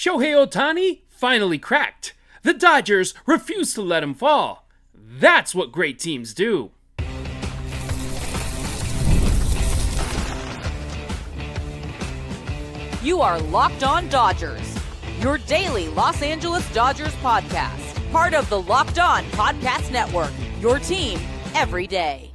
Shohei Ohtani finally cracked. The Dodgers refuse to let him fall. That's what great teams do. You are Locked On Dodgers, your daily Los Angeles Dodgers podcast. Part of the Locked On Podcast Network, your team every day.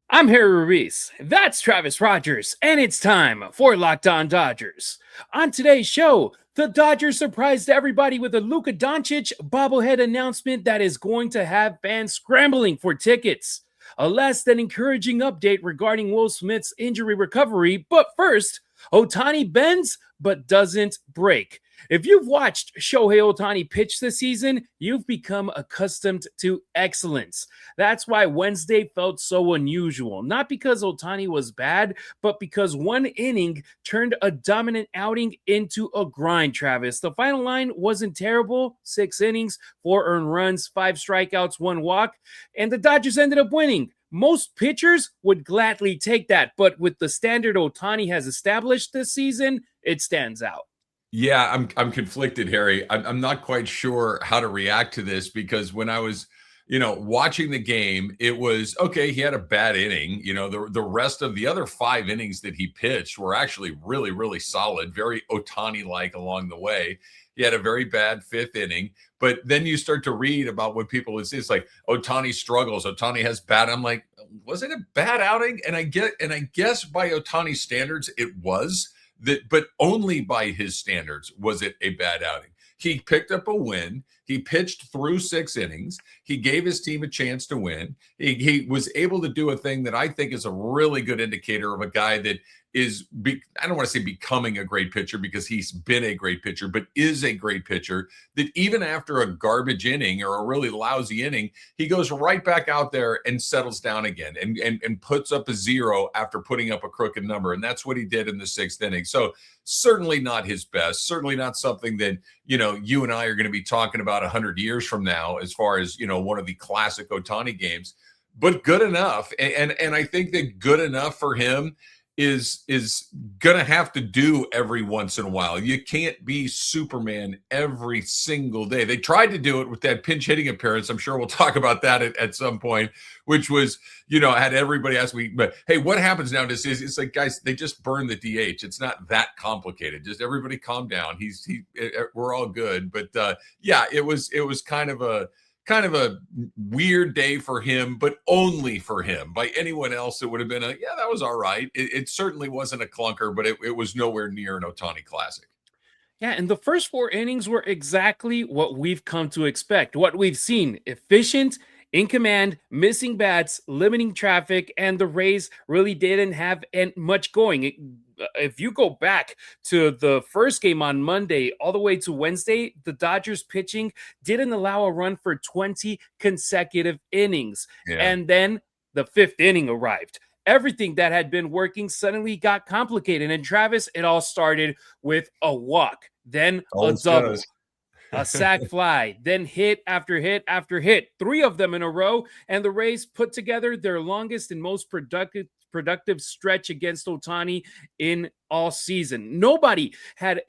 I'm Harry Ruiz, that's Travis Rodgers, and it's time for Locked On Dodgers. On today's show, the Dodgers surprised everybody with a Luka Doncic bobblehead announcement that is going to have fans scrambling for tickets. A less than encouraging update regarding Will Smith's injury recovery, but first, Ohtani bends but doesn't break. If you've watched Shohei Ohtani pitch this season, you've become accustomed to excellence. That's why Wednesday felt so unusual. Not because Ohtani was bad, but because one inning turned a dominant outing into a grind, Travis. The final line wasn't terrible. 6 innings, 4 earned runs, 5 strikeouts, 1 walk, and the Dodgers ended up winning. Most pitchers would gladly take that, but with the standard Ohtani has established this season, it stands out. Yeah, I'm conflicted, Harry. I'm not quite sure how to react to this because when I was, watching the game, it was okay. He had a bad inning. The rest of the other 5 innings that he pitched were actually really, really solid, very Ohtani-like along the way. He had a very bad 5th inning, but then you start to read about what people it's like Ohtani struggles. Ohtani has bad. I'm like, was it a bad outing? And I guess by Ohtani standards, it was. But only by his standards was it a bad outing. He picked up a win. He pitched through 6 innings. He gave his team a chance to win. He was able to do a thing that I think is a really good indicator of a guy that is, I don't want to say becoming a great pitcher because he's been a great pitcher, but is a great pitcher that even after a garbage inning or a really lousy inning, he goes right back out there and settles down again and puts up a 0 after putting up a crooked number. And that's what he did in the 6th inning. So certainly not his best, certainly not something that, you and I are going to be talking about 100 years from now, as far as, one of the classic Ohtani games, but good enough. And I think that good enough for him is gonna have to do every once in a while. You can't be Superman every single day. They tried to do it with that pinch hitting appearance. I'm sure we'll talk about that at some point, which was, I had everybody ask me, but hey, what happens now? It's like, guys, they just burn the DH. It's not that complicated. Just everybody calm down. We're all good. But yeah, it was kind of a weird day for him, but only for him. By anyone else, it would have been that was all right. It certainly wasn't a clunker, but it was nowhere near an Ohtani classic. Yeah, and the first 4 innings were exactly what we've come to expect, what we've seen: efficient, in command, missing bats, limiting traffic, and the Rays really didn't have much going. If you go back to the first game on Monday all the way to Wednesday, the Dodgers pitching didn't allow a run for 20 consecutive innings. Yeah. And then the 5th inning arrived. Everything that had been working suddenly got complicated. And Travis, it all started with a walk, then a double, a sac fly, then hit after hit after hit, 3 of them in a row. And the Rays put together their longest and most productive stretch against Ohtani in all season. Nobody had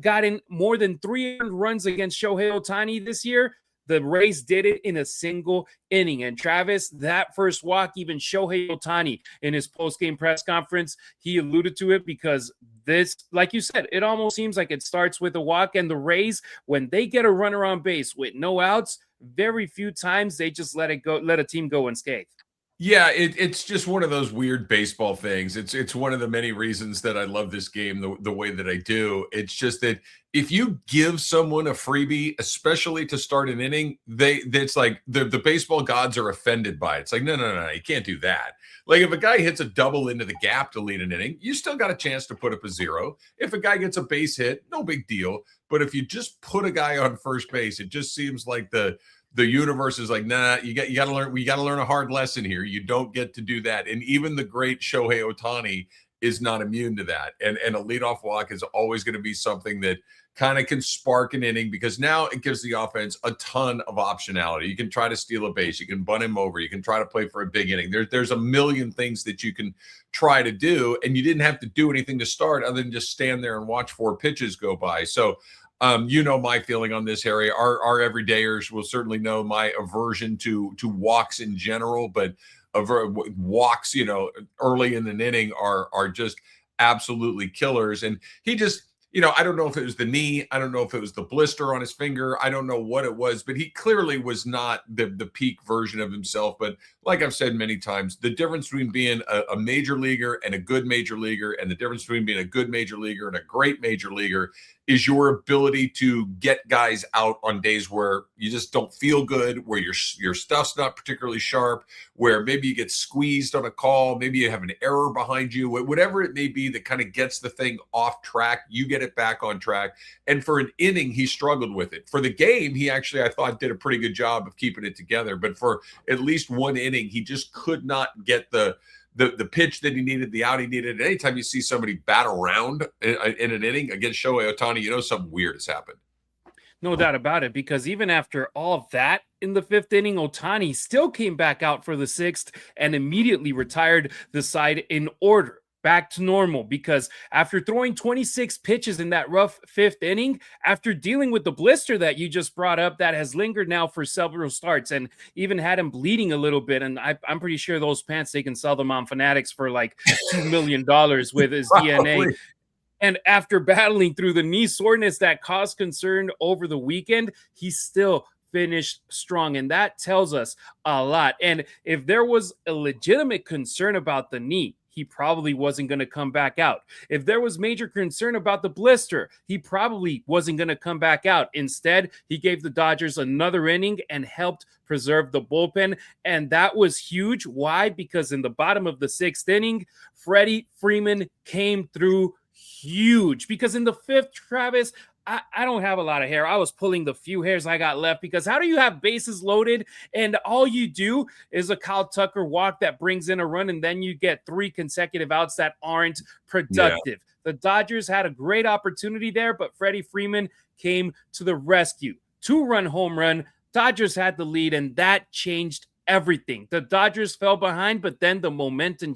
gotten more than 3 runs against Shohei Ohtani this year. The Rays did it in a single inning. And Travis, that first walk, even Shohei Ohtani in his post-game press conference, he alluded to it because this, like you said, it almost seems like it starts with a walk. And the Rays, when they get a runner on base with no outs, very few times they just let a team go unscathed. Yeah, it's just one of those weird baseball things. It's one of the many reasons that I love this game the way that I do. It's just that if you give someone a freebie, especially to start an inning, it's like the baseball gods are offended by it. It's like, no, you can't do that. Like if a guy hits a double into the gap to lead an inning, you still got a chance to put up a 0. If a guy gets a base hit, no big deal. But if you just put a guy on first base, it just seems like the universe is like, nah, we got to learn a hard lesson here. You don't get to do that. And even the great Shohei Ohtani is not immune to that. And a leadoff walk is always going to be something that kind of can spark an inning, because now it gives the offense a ton of optionality. You can try to steal a base, you can bunt him over, you can try to play for a big inning. There's a million things that you can try to do, and you didn't have to do anything to start other than just stand there and watch 4 pitches go by. So you know my feeling on this, Harry. Our everydayers will certainly know my aversion to walks in general, but walks, early in an inning are just absolutely killers. And he just, I don't know if it was the knee, I don't know if it was the blister on his finger, I don't know what it was, but he clearly was not the peak version of himself. But like I've said many times, the difference between being a major leaguer and a good major leaguer, and the difference between being a good major leaguer and a great major leaguer, is your ability to get guys out on days where you just don't feel good, where your stuff's not particularly sharp, where maybe you get squeezed on a call, maybe you have an error behind you, whatever it may be that kind of gets the thing off track, you get it back on track. And for an inning, he struggled with it. For the game, he actually, I thought, did a pretty good job of keeping it together. But for at least one inning, he just could not get the pitch that he needed, the out he needed. And anytime you see somebody bat around in an inning against Shohei Ohtani, something weird has happened. No doubt about it, because even after all of that in the 5th inning, Ohtani still came back out for the 6th and immediately retired the side in order, back to normal, because after throwing 26 pitches in that rough 5th inning, after dealing with the blister that you just brought up that has lingered now for several starts and even had him bleeding a little bit, and I'm pretty sure those pants, they can sell them on Fanatics for like $2 million with his DNA. And after battling through the knee soreness that caused concern over the weekend, he still finished strong. And that tells us a lot. And if there was a legitimate concern about the knee, he probably wasn't going to come back out. If there was major concern about the blister, he probably wasn't going to come back out. Instead, he gave the Dodgers another inning and helped preserve the bullpen. And that was huge. Why? Because in the bottom of the 6th inning, Freddie Freeman came through huge. Because in the 5th, Travis, I don't have a lot of hair. I was pulling the few hairs I got left, because how do you have bases loaded and all you do is a Kyle Tucker walk that brings in a run, and then you get 3 consecutive outs that aren't productive? Yeah. The Dodgers had a great opportunity there, but Freddie Freeman came to the rescue. 2-run home run. Dodgers had the lead, and that changed everything. The Dodgers fell behind, but then the momentum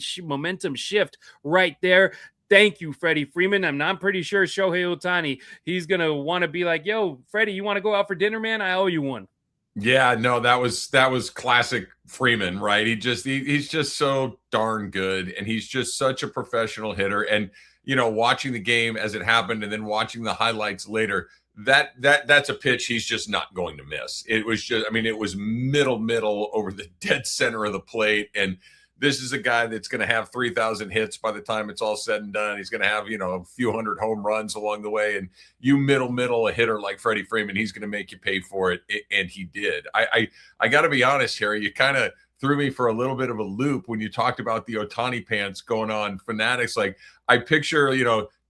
shift right there. Thank you, Freddie Freeman. I'm pretty sure Shohei Ohtani, he's going to want to be like, yo, Freddie, you want to go out for dinner, man? I owe you one. Yeah, no, that was classic Freeman, right? He's just so darn good, and he's just such a professional hitter. And, watching the game as it happened and then watching the highlights later, that's a pitch he's just not going to miss. It was just, it was middle over the dead center of the plate. And this is a guy that's going to have 3,000 hits by the time it's all said and done. He's going to have, a few hundred home runs along the way. And you middle a hitter like Freddie Freeman, he's going to make you pay for it. And he did. I got to be honest, Harry, you kind of threw me for a little bit of a loop when you talked about the Ohtani pants going on Fanatics. Like, I picture,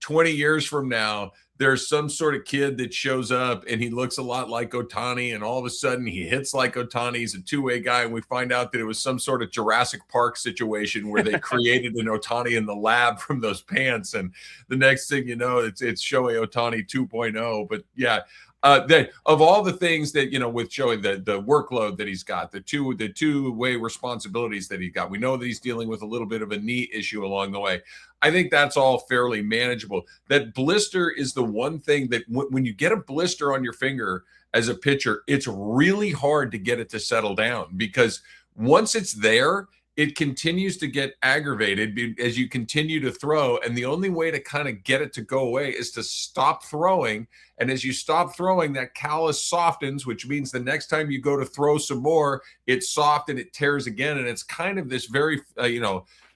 20 years from now, there's some sort of kid that shows up and he looks a lot like Ohtani, and all of a sudden he hits like Ohtani. He's a two-way guy, and we find out that it was some sort of Jurassic Park situation where they created an Ohtani in the lab from those pants, and the next thing you know, it's Shohei Ohtani 2.0. But yeah, of all the things that, with Shohei, the workload that he's got, the two-way responsibilities that he got, we know that he's dealing with a little bit of a knee issue along the way. I think that's all fairly manageable. That blister is the one thing that when you get a blister on your finger as a pitcher, it's really hard to get it to settle down, because once it's there, it continues to get aggravated as you continue to throw. And the only way to kind of get it to go away is to stop throwing. And as you stop throwing, that callus softens, which means the next time you go to throw some more, it's soft and it tears again. And it's kind of this very,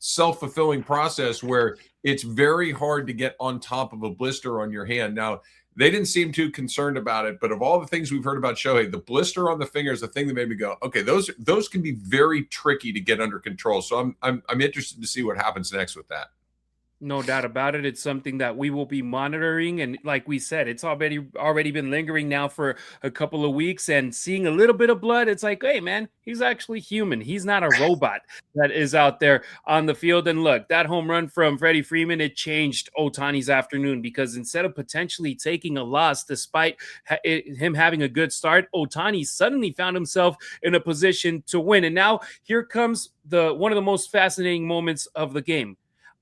self-fulfilling process where it's very hard to get on top of a blister on your hand. Now, they didn't seem too concerned about it, but of all the things we've heard about Shohei, the blister on the finger is the thing that made me go, okay, those can be very tricky to get under control. So I'm interested to see what happens next with that. No doubt about it. It's something that we will be monitoring. And like we said, it's already been lingering now for a couple of weeks and seeing a little bit of blood. It's like, hey man, he's actually human. He's not a robot that is out there on the field. And look, that home run from Freddie Freeman, it changed Otani's afternoon because instead of potentially taking a loss despite him having a good start, Otani suddenly found himself in a position to win. And now here comes the one of the most fascinating moments of the game.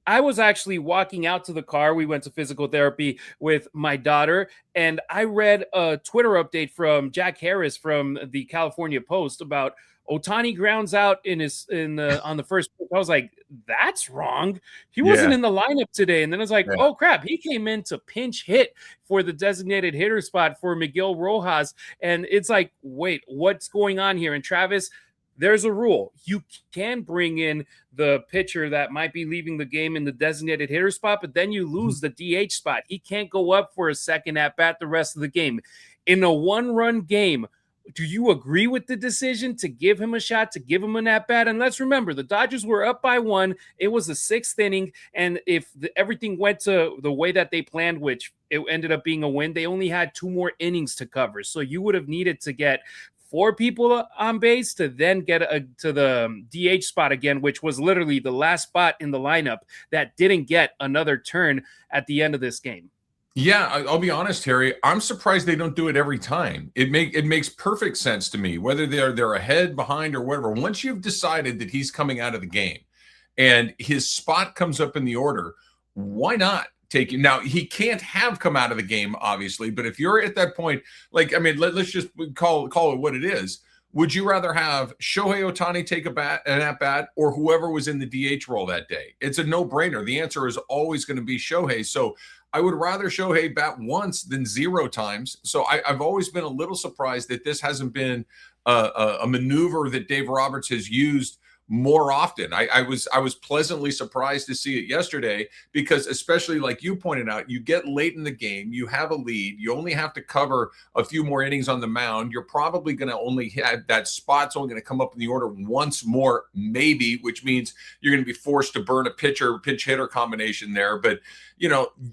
I was actually walking out to the car. We went to physical therapy with my daughter, and I read a Twitter update from Jack Harris from the California Post about Otani grounds out on the first pitch. I was like, that's wrong. He wasn't Yeah. in the lineup today. And then I was like, Yeah. oh crap, he came in to pinch hit for the designated hitter spot for Miguel Rojas. And it's like, wait, what's going on here? And Travis, there's a rule. You can bring in the pitcher that might be leaving the game in the designated hitter spot, but then you lose the DH spot. He can't go up for a second at bat the rest of the game. In a one-run game, do you agree with the decision to give him a shot, to give him an at bat? And let's remember, the Dodgers were up by one. It was the sixth inning. And if everything went to the way that they planned, which it ended up being a win, they only had 2 more innings to cover. So you would have needed to get 4 people on base to then get to the DH spot again, which was literally the last spot in the lineup that didn't get another turn at the end of this game. Yeah, I'll be honest, Harry. I'm surprised they don't do it every time. It makes perfect sense to me, whether they're ahead, behind, or whatever. Once you've decided that he's coming out of the game and his spot comes up in the order, why not take him? Now he can't have come out of the game, obviously, but if you're at that point, like I mean, let's just call it what it is. Would you rather have Shohei Ohtani take an at bat or whoever was in the DH role that day? It's a no-brainer. The answer is always going to be Shohei. So I would rather Shohei bat once than 0 times. So I've always been a little surprised that this hasn't been a maneuver that Dave Roberts has used more often. I was pleasantly surprised to see it yesterday because, especially like you pointed out, you get late in the game, you have a lead, you only have to cover a few more innings on the mound. You're probably going to only have that spot's only going to come up in the order once more, maybe, which means you're going to be forced to burn a pinch hitter combination there. But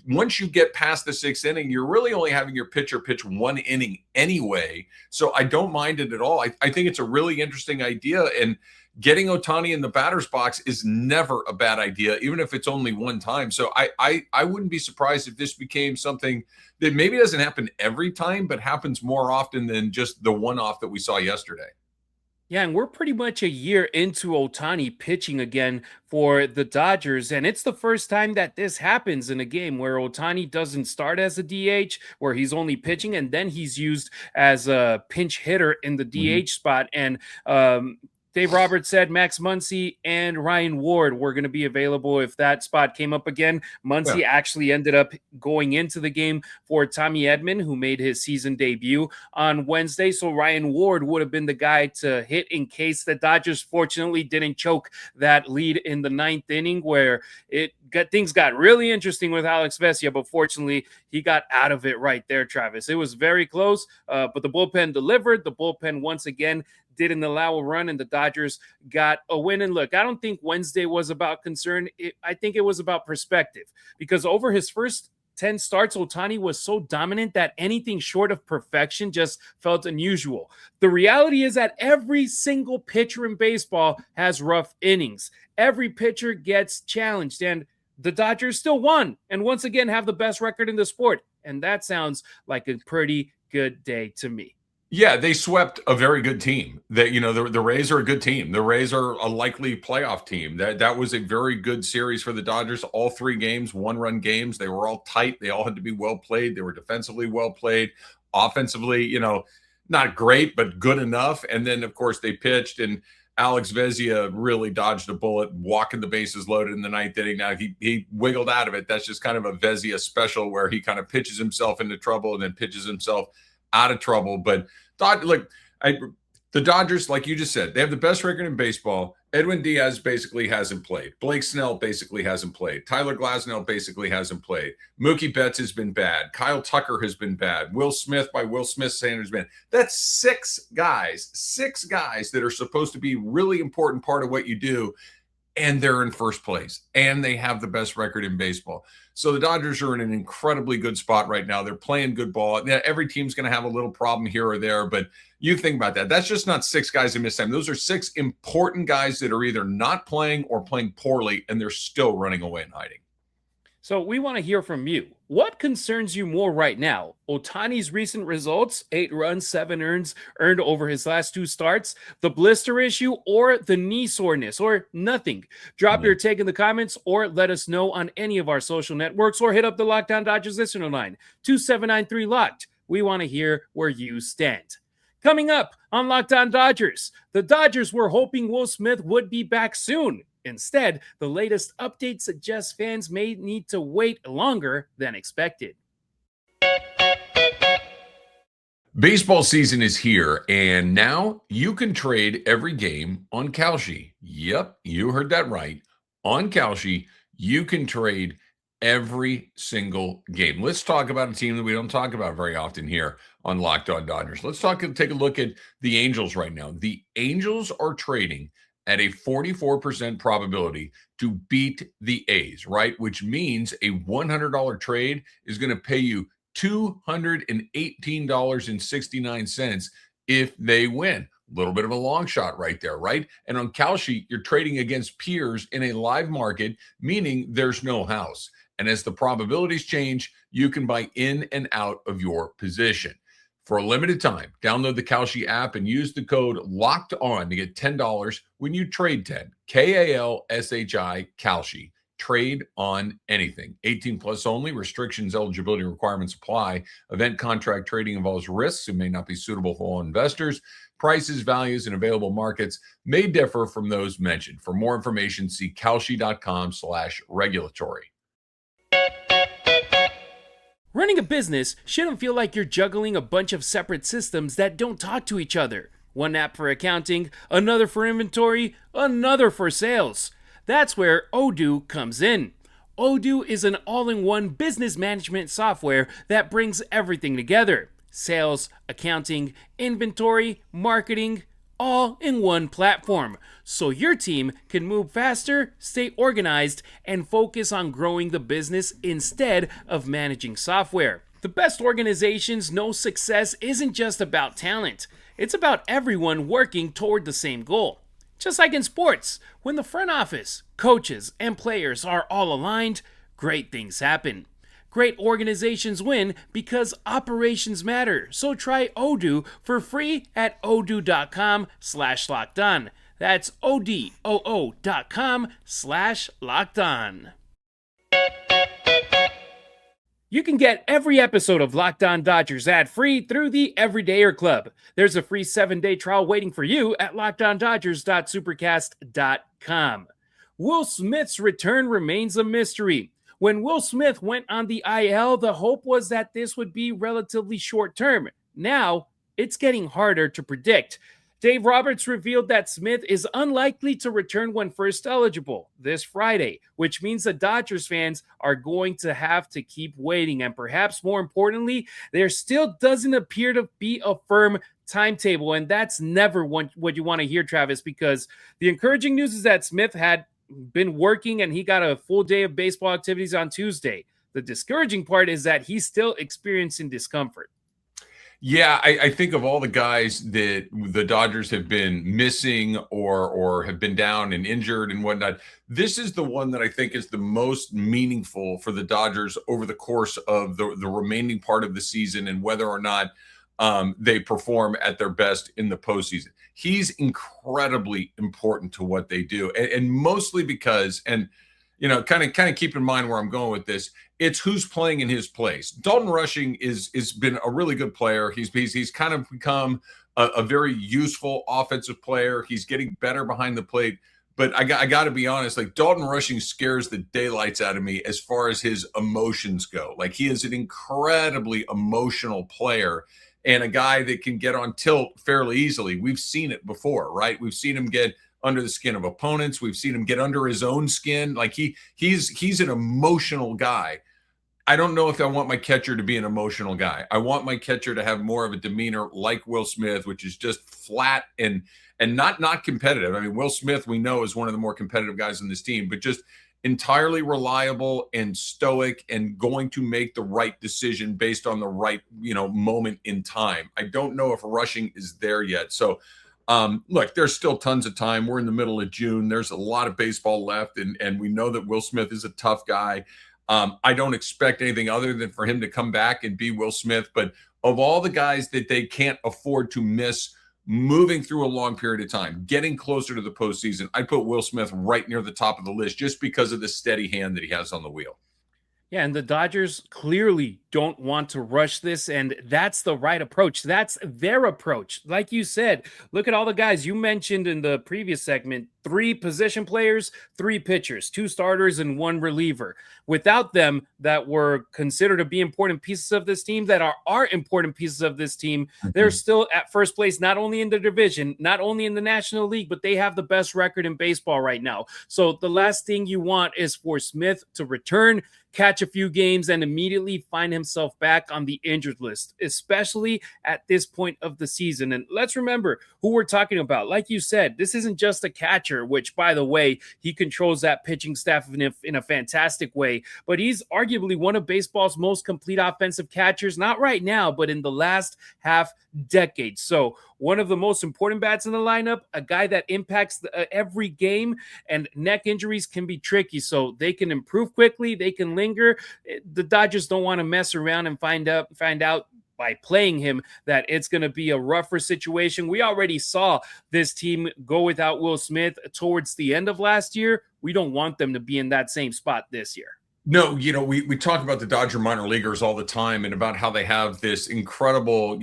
once you get past the 6th inning, you're really only having your pitcher pitch 1 inning anyway. So I don't mind it at all. I think it's a really interesting idea, and getting Ohtani in the batter's box is never a bad idea, even if it's only one time. So I wouldn't be surprised if this became something that maybe doesn't happen every time, but happens more often than just the one-off that we saw yesterday. Yeah, and we're pretty much a year into Ohtani pitching again for the Dodgers. And it's the first time that this happens in a game where Ohtani doesn't start as a DH, where he's only pitching, and then he's used as a pinch hitter in the DH spot. And Dave Roberts said Max Muncy and Ryan Ward were going to be available if that spot came up again. Muncy actually ended up going into the game for Tommy Edman, who made his season debut on Wednesday. So Ryan Ward would have been the guy to hit in case the Dodgers fortunately didn't choke that lead in the 9th inning, where things got really interesting with Alex Vesia, but fortunately he got out of it right there, Travis. It was very close, but the bullpen delivered. The bullpen once again didn't allow a run, and the Dodgers got a win. And look, I don't think Wednesday was about concern. I think it was about perspective, because over his first 10 starts, Ohtani was so dominant that anything short of perfection just felt unusual. The reality is that every single pitcher in baseball has rough innings. Every pitcher gets challenged, and the Dodgers still won and once again have the best record in the sport. And that sounds like a pretty good day to me. Yeah, they swept a very good team. The Rays are a good team. The Rays are a likely playoff team. That was a very good series for the Dodgers. All 3 games, 1-run games. They were all tight. They all had to be well played. They were defensively well played. Offensively, not great, but good enough. And then, of course, they pitched, and Alex Vesia really dodged a bullet, walking the bases loaded in the 9th inning. Now, he wiggled out of it. That's just kind of a Vesia special where he kind of pitches himself into trouble and then pitches himself out of trouble. But the Dodgers, like you just said, they have the best record in baseball. Edwin Diaz basically hasn't played. Blake Snell basically hasn't played. Tyler Glasnow basically hasn't played. Mookie Betts has been bad. Kyle Tucker has been bad. Will Smith, by Will Smith standards, has been. That's 6 guys that are supposed to be really important part of what you do. and they're in first place, and they have the best record in baseball. So the Dodgers are in an incredibly good spot right now. They're playing good ball. Yeah, every team's going to have a little problem here or there, but you think about that. That's just not 6 guys in miss time. Those are 6 important guys that are either not playing or playing poorly, and they're still running away and hiding. So we want to hear from you. What concerns you more right now? Ohtani's recent results, 8 runs, 7 earned over his last 2 starts, the blister issue, or the knee soreness, or nothing? Drop your take in the comments or let us know on any of our social networks or hit up the Lockdown Dodgers listener line, 2793-LOCKED. We want to hear where you stand. Coming up on Lockdown Dodgers, the Dodgers were hoping Will Smith would be back soon. Instead, the latest update suggests fans may need to wait longer than expected. Baseball season is here, and now you can trade every game on Kalshi. Yep, you heard that right. On Kalshi, you can trade every single game. Let's talk about a team that we don't talk about very often here on Locked On Dodgers. Let's take a look at the Angels right now. The Angels are trading at a 44% probability to beat the A's, right? Which means a $100 trade is going to pay you $218.69 if they win. A little bit of a long shot right there, right? And on Kalshi, you're trading against peers in a live market, meaning there's no house. And as the probabilities change, you can buy in and out of your position. For a limited time, download the Kalshi app and use the code LOCKEDON to get $10 when you trade 10. Kalshi, Kalshi. Trade on anything. 18 plus only. Restrictions, eligibility requirements apply. Event contract trading involves risks and may not be suitable for all investors. Prices, values, and available markets may differ from those mentioned. For more information, see kalshi.com/regulatory. Running a business shouldn't feel like you're juggling a bunch of separate systems that don't talk to each other. One app for accounting, another for inventory, another for sales. That's where Odoo comes in. Odoo is an all-in-one business management software that brings everything together. Sales, accounting, inventory, marketing, all in one platform, so your team can move faster, stay organized, and focus on growing the business instead of managing software. The best organizations know success isn't just about talent, it's about everyone working toward the same goal. Just like in sports, when the front office, coaches, and players are all aligned, great things happen. Great organizations win because operations matter. So try Odoo for free at odoo.com/lockedon. That's odoo.com/lockedon. You can get every episode of Locked On Dodgers ad-free through the Everydayer Club. There's a free 7-day trial waiting for you at lockedondodgers.supercast.com. Will Smith's return remains a mystery. When Will Smith went on the IL, the hope was that this would be relatively short-term. Now, it's getting harder to predict. Dave Roberts revealed that Smith is unlikely to return when first eligible this Friday, which means the Dodgers fans are going to have to keep waiting. And perhaps more importantly, there still doesn't appear to be a firm timetable. And that's never what you want to hear, Travis, because the encouraging news is that Smith had been working and he got a full day of baseball activities on Tuesday. The discouraging part is that he's still experiencing discomfort. Yeah, I think of all the guys that the Dodgers have been missing or have been down and injured and whatnot, this is the one that I think is the most meaningful for the Dodgers over the course of the remaining part of the season and whether or not they perform at their best in the postseason. He's incredibly important to what they do, and mostly because, and kind of keep in mind where I'm going with this. It's who's playing in his place. Dalton Rushing is been a really good player. He's kind of become a very useful offensive player. He's getting better behind the plate. But I got to be honest, like Dalton Rushing scares the daylights out of me as far as his emotions go. Like he is an incredibly emotional player and a guy that can get on tilt fairly easily. We've seen it before, right? We've seen him get under the skin of opponents. We've seen him get under his own skin. Like he's an emotional guy. I don't know if I want my catcher to be an emotional guy. I want my catcher to have more of a demeanor like Will Smith, which is just flat and not competitive. I mean, Will Smith, we know, is one of the more competitive guys on this team, but just entirely reliable and stoic and going to make the right decision based on the right, moment in time. I don't know if Rushing is there yet. So, look, there's still tons of time. We're in the middle of June. There's a lot of baseball left, and we know that Will Smith is a tough guy. I don't expect anything other than for him to come back and be Will Smith. But of all the guys that they can't afford to miss moving through a long period of time, getting closer to the postseason, I put Will Smith right near the top of the list just because of the steady hand that he has on the wheel. Yeah, and the Dodgers clearly don't want to rush this, and that's the right approach. That's their approach. Like you said, look at all the guys you mentioned in the previous segment: 3 position players, 3 pitchers, 2 starters, and 1 reliever. Without them, that were considered to be important pieces of this team, that are important pieces of this team, they're still at first place, not only in the division, not only in the National League, but they have the best record in baseball right now. So the last thing you want is for Smith to return, catch a few games, and immediately find himself back on the injured list, especially at this point of the season. And let's remember who we're talking about. Like you said, this isn't just a catcher, which, by the way, he controls that pitching staff in a fantastic way, but he's arguably one of baseball's most complete offensive catchers, not right now, but in the last half decade. So one of the most important bats in the lineup, a guy that impacts every game, and neck injuries can be tricky. So they can improve quickly, they can linger. The Dodgers don't want to mess around and find out by playing him that it's going to be a rougher situation. We already saw this team go without Will Smith towards the end of last year. We don't want them to be in that same spot this year. No, we talk about the Dodger minor leaguers all the time and about how they have this incredible,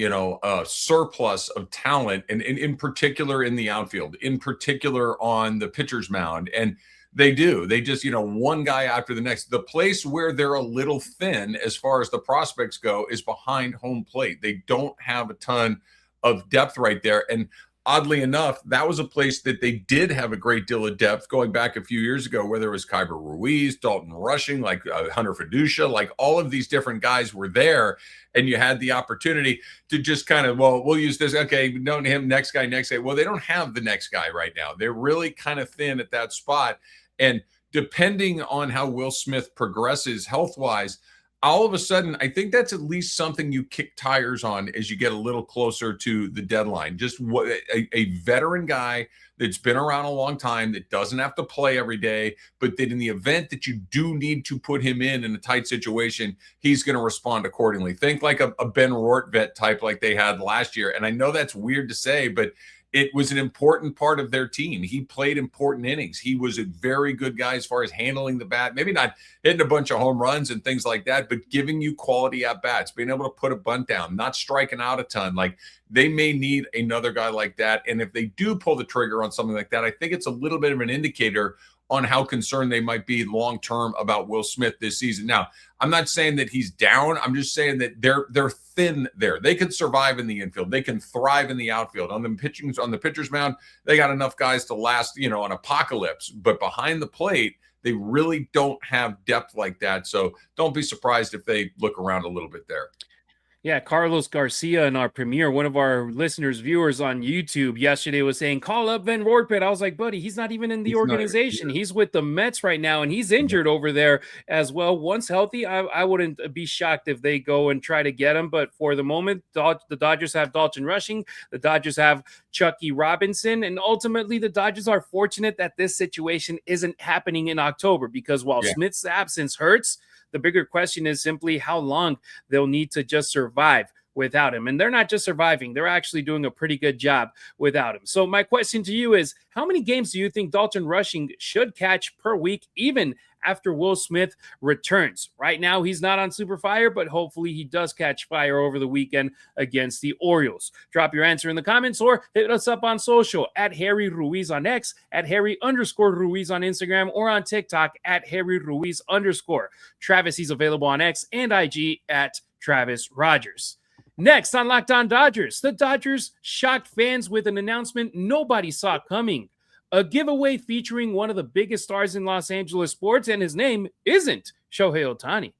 surplus of talent, and in particular in the outfield, in particular on the pitcher's mound. And they do. They just, one guy after the next. The place where they're a little thin as far as the prospects go is behind home plate. They don't have a ton of depth right there. And oddly enough, that was a place that they did have a great deal of depth going back a few years ago, where there was Kyber Ruiz, Dalton Rushing, like Hunter Fiducia, like all of these different guys were there. And you had the opportunity to just kind of, we'll use this. Okay, don't him, next guy. Well, they don't have the next guy right now. They're really kind of thin at that spot. And depending on how Will Smith progresses health-wise, all of a sudden, I think that's at least something you kick tires on as you get a little closer to the deadline. Just a veteran guy that's been around a long time, that doesn't have to play every day, but that in the event that you do need to put him in a tight situation, he's going to respond accordingly. Think like a Ben Rortvedt type like they had last year. And I know that's weird to say, but it was an important part of their team. He played important innings. He was a very good guy as far as handling the bat, maybe not hitting a bunch of home runs and things like that, but giving you quality at bats, being able to put a bunt down, not striking out a ton. Like, they may need another guy like that. And if they do pull the trigger on something like that, I think it's a little bit of an indicator on how concerned they might be long-term about Will Smith this season. Now, I'm not saying that he's down. I'm just saying that they're thin there. They can survive in the infield. They can thrive in the outfield. On the pitcher's mound, they got enough guys to last, an apocalypse. But behind the plate, they really don't have depth like that. So don't be surprised if they look around a little bit there. Yeah, Carlos Garcia in our premiere, one of our listeners, viewers on YouTube yesterday, was saying, call up Ben Rortvedt. I was like, buddy, he's not even in the organization. He's with the Mets right now, and he's injured over there as well. Once healthy, I wouldn't be shocked if they go and try to get him. But for the moment, the Dodgers have Dalton Rushing. The Dodgers have Chucky Robinson. And ultimately, the Dodgers are fortunate that this situation isn't happening in October, because while Smith's absence hurts, the bigger question is simply how long they'll need to just survive without him. And they're not just surviving, they're actually doing a pretty good job without him. So my question to you is, how many games do you think Dalton Rushing should catch per week, even after Will Smith returns? Right now, he's not on super fire, but hopefully he does catch fire over the weekend against the Orioles. Drop your answer in the comments or hit us up on social at Harry Ruiz on X, at Harry_Ruiz on Instagram, or on TikTok at Harry Ruiz_. Travis, he's available on X and IG at Travis Rodgers. Next on Locked On Dodgers, the Dodgers shocked fans with an announcement nobody saw coming. A giveaway featuring one of the biggest stars in Los Angeles sports, and his name isn't Shohei Ohtani.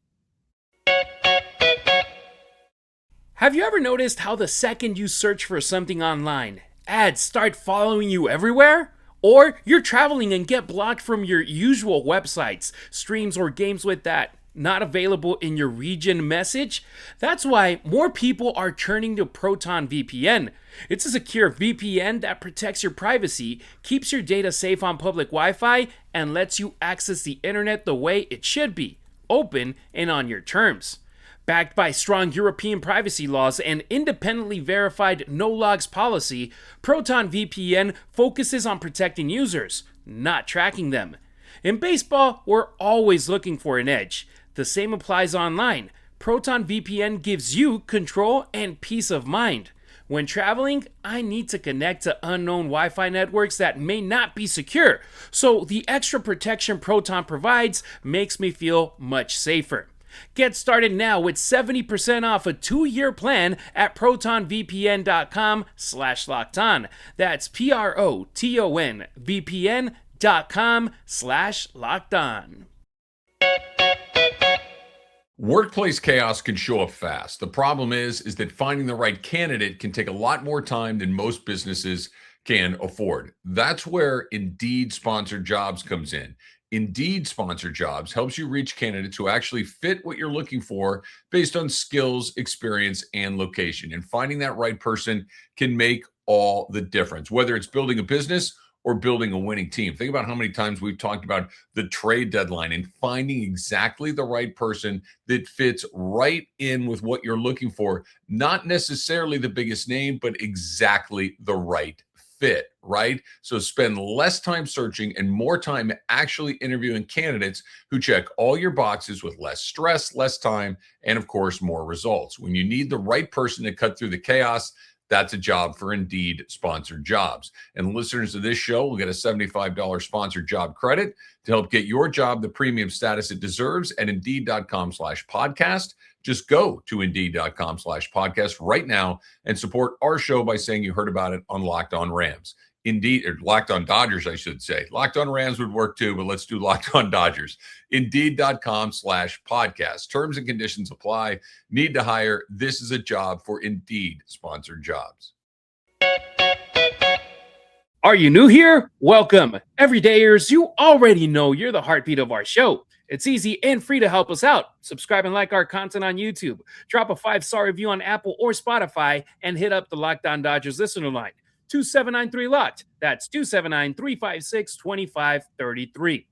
Have you ever noticed how the second you search for something online, ads start following you everywhere? Or you're traveling and get blocked from your usual websites, streams, or games with that not available in your region message? That's why more people are turning to Proton VPN. It's a secure VPN that protects your privacy, keeps your data safe on public Wi-Fi, and lets you access the internet the way it should be, open and on your terms. Backed by strong European privacy laws and independently verified no-logs policy, Proton VPN focuses on protecting users, not tracking them. In baseball, we're always looking for an edge. The same applies online. Proton VPN gives you control and peace of mind. When traveling, I need to connect to unknown Wi-Fi networks that may not be secure, so the extra protection Proton provides makes me feel much safer. Get started now with 70% off a 2-year plan at protonvpn.com/lockedon. That's PROTON VPN.com/lockedon. Workplace chaos can show up fast. The problem is that finding the right candidate can take a lot more time than most businesses can afford. That's where Indeed Sponsored Jobs comes in. Indeed Sponsored Jobs helps you reach candidates who actually fit what you're looking for based on skills, experience, and location. And finding that right person can make all the difference, whether it's building a business or building a winning team. Think about how many times we've talked about the trade deadline and finding exactly the right person that fits right in with what you're looking for. Not necessarily the biggest name, but exactly the right fit, right? So spend less time searching and more time actually interviewing candidates who check all your boxes with less stress, less time, and of course, more results. When you need the right person to cut through the chaos, that's a job for Indeed Sponsored Jobs. And listeners of this show will get a $75 sponsored job credit to help get your job the premium status it deserves at Indeed.com/podcast. Just go to Indeed.com/podcast right now and support our show by saying you heard about it on Locked On Rams. Indeed, or Locked On Dodgers, I should say. Locked On Rams would work too, but let's do Locked On Dodgers. Indeed.com/podcast. Terms and conditions apply. Need to hire? This is a job for Indeed Sponsored Jobs. Are you new here? Welcome. Everydayers, you already know you're the heartbeat of our show. It's easy and free to help us out. Subscribe and like our content on YouTube. Drop a 5-star review on Apple or Spotify and hit up the Locked On Dodgers listener line. 2793-LOCKED. That's 279-356-2533.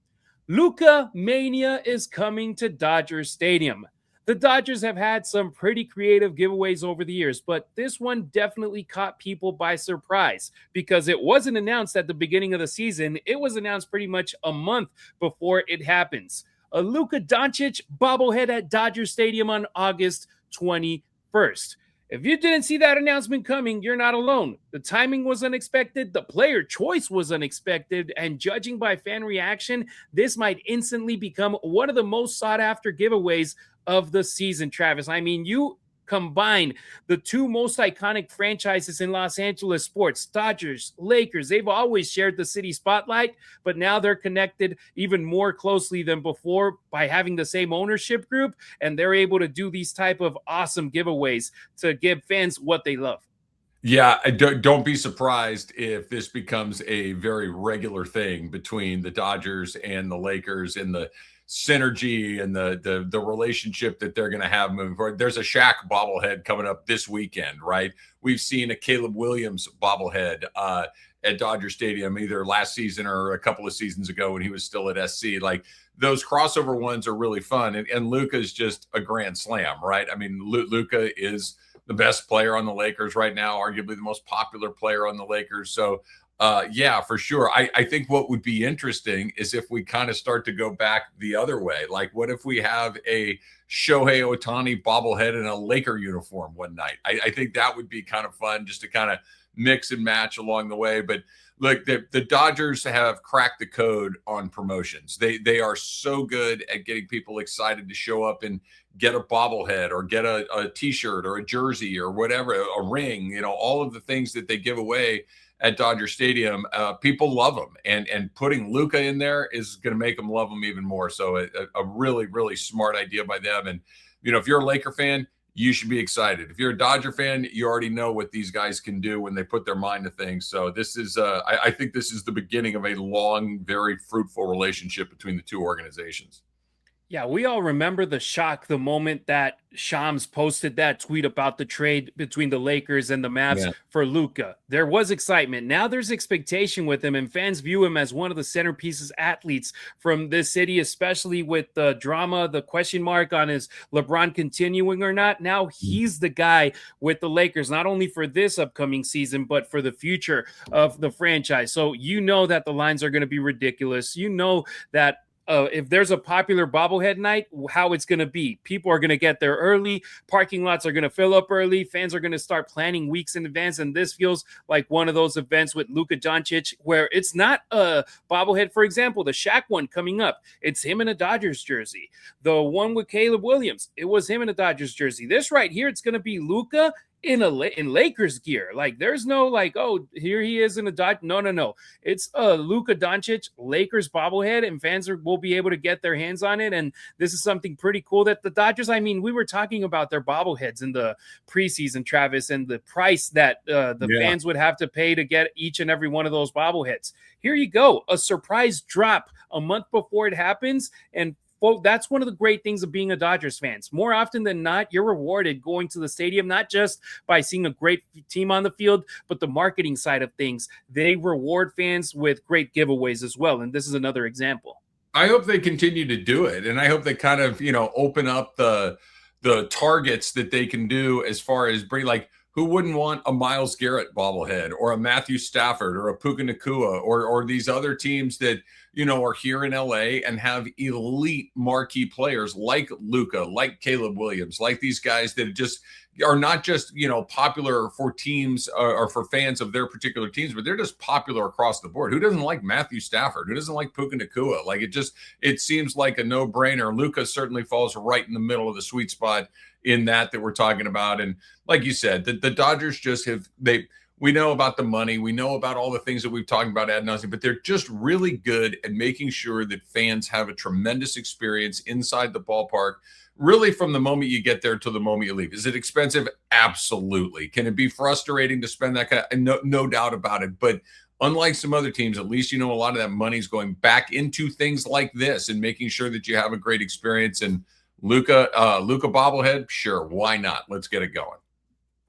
Luka Mania is coming to Dodger Stadium. The Dodgers have had some pretty creative giveaways over the years, but this one definitely caught people by surprise because it wasn't announced at the beginning of the season. It was announced pretty much a month before it happens. A Luka Doncic bobblehead at Dodger Stadium on August 21st. If you didn't see that announcement coming, you're not alone. The timing was unexpected, the player choice was unexpected, and judging by fan reaction, this might instantly become one of the most sought-after giveaways of the season, Travis. I mean, you combine the two most iconic franchises in Los Angeles sports, Dodgers, Lakers. They've always shared the city spotlight, but now they're connected even more closely than before by having the same ownership group, and they're able to do these type of awesome giveaways to give fans what they love. Yeah, don't be surprised if this becomes a very regular thing between the Dodgers and the Lakers and the synergy and the relationship that they're going to have moving forward. There's a Shaq bobblehead coming up this weekend, right? We've seen a Caleb Williams bobblehead at Dodger Stadium either last season or a couple of seasons ago when he was still at SC. Like those crossover ones are really fun. And Luka is just a grand slam, right? I mean, Luka is the best player on the Lakers right now, arguably the most popular player on the Lakers. So yeah, for sure. I think what would be interesting is if we kind of start to go back the other way. Like, what if we have a Shohei Ohtani bobblehead in a Laker uniform one night? I think that would be kind of fun just to kind of mix and match along the way. But look, the Dodgers have cracked the code on promotions. They are so good at getting people excited to show up and get a bobblehead or get a T-shirt or a jersey or whatever, a ring, you know, all of the things that they give away at Dodger Stadium. People love them, and putting Luka in there is going to make them love them even more. So a really, really smart idea by them. And, you know, if you're a Laker fan, you should be excited. If you're a Dodger fan, you already know what these guys can do when they put their mind to things. So this is, I think this is the beginning of a long, very fruitful relationship between the two organizations. Yeah, we all remember the shock the moment that Shams posted that tweet about the trade between the Lakers and the Mavs for Luka. There was excitement. Now there's expectation with him, and fans view him as one of the centerpieces athletes from this city, especially with the drama, the question mark on his LeBron continuing or not. Now he's the guy with the Lakers, not only for this upcoming season, but for the future of the franchise. So you know that the lines are going to be ridiculous. You know that if there's a popular bobblehead night, how it's going to be. People are going to get there early. Parking lots are going to fill up early. Fans are going to start planning weeks in advance. And this feels like one of those events with Luka Doncic where it's not a bobblehead. For example, the Shaq one coming up, it's him in a Dodgers jersey. The one with Caleb Williams, it was him in a Dodgers jersey. This right here, it's going to be Luka in Lakers gear. Like there's no like, oh, here he is in a Dodge. No. It's a Luka Doncic Lakers bobblehead, and fans will be able to get their hands on it. And this is something pretty cool that the Dodgers, I mean, we were talking about their bobbleheads in the preseason, Travis, and the price that fans would have to pay to get each and every one of those bobbleheads. Here you go. A surprise drop a month before it happens. And well, that's one of the great things of being a Dodgers fan. More often than not, you're rewarded going to the stadium, not just by seeing a great team on the field, but the marketing side of things. They reward fans with great giveaways as well. And this is another example. I hope they continue to do it. And I hope they kind of, open up the targets that they can do as far as bring, like, who wouldn't want a Myles Garrett bobblehead or a Matthew Stafford or a Puka Nacua or these other teams that, are here in LA and have elite marquee players like Luka, like Caleb Williams, like these guys that just are not just, popular for teams or for fans of their particular teams, but they're just popular across the board. Who doesn't like Matthew Stafford? Who doesn't like Puka Nacua? Like it seems like a no-brainer. Luka certainly falls right in the middle of the sweet spot in that we're talking about. And like you said, the Dodgers just we know about the money. We know about all the things that we've talked about ad nauseum, but they're just really good at making sure that fans have a tremendous experience inside the ballpark, really from the moment you get there to the moment you leave. Is it expensive? Absolutely. Can it be frustrating to spend that kind of, no doubt about it. But unlike some other teams, at least, a lot of that money's going back into things like this and making sure that you have a great experience. And Luka bobblehead, sure, why not? Let's get it going.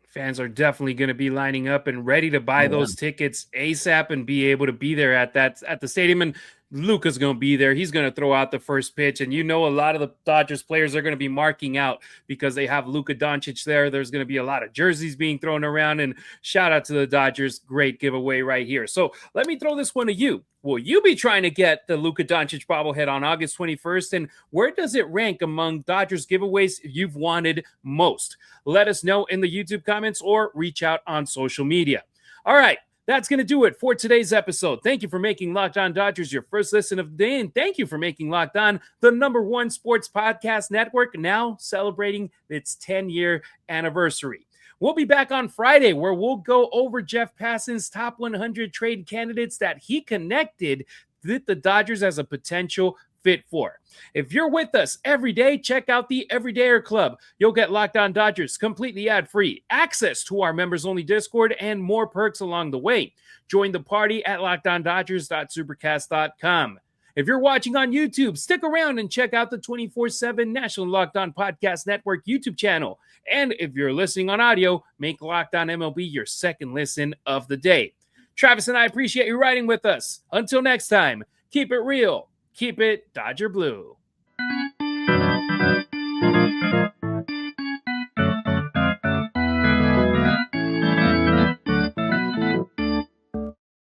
Fans are definitely going to be lining up and ready to buy those tickets ASAP and be able to be there at the stadium. And Luka's going to be there. He's going to throw out the first pitch. And a lot of the Dodgers players are going to be marking out because they have Luka Doncic there. There's going to be a lot of jerseys being thrown around. And shout out to the Dodgers. Great giveaway right here. So let me throw this one to you. Will you be trying to get the Luka Doncic bobblehead on August 21st? And where does it rank among Dodgers giveaways you've wanted most? Let us know in the YouTube comments or reach out on social media. All right. That's going to do it for today's episode. Thank you for making Locked On Dodgers your first listen of the day, and thank you for making Locked On the #1 sports podcast network, now celebrating its 10-year anniversary. We'll be back on Friday where we'll go over Jeff Passan's top 100 trade candidates that he connected with the Dodgers as a potential fit for. If you're with us every day, check out the Everydayer Club. You'll get Locked On Dodgers completely ad-free, access to our members-only Discord, and more perks along the way. Join the party at lockedondodgers.supercast.com. If you're watching on YouTube, stick around and check out the 24/7 National Locked On Podcast Network YouTube channel. And if you're listening on audio, make Locked On MLB your second listen of the day. Travis and I appreciate you riding with us. Until next time, keep it real. Keep it Dodger Blue.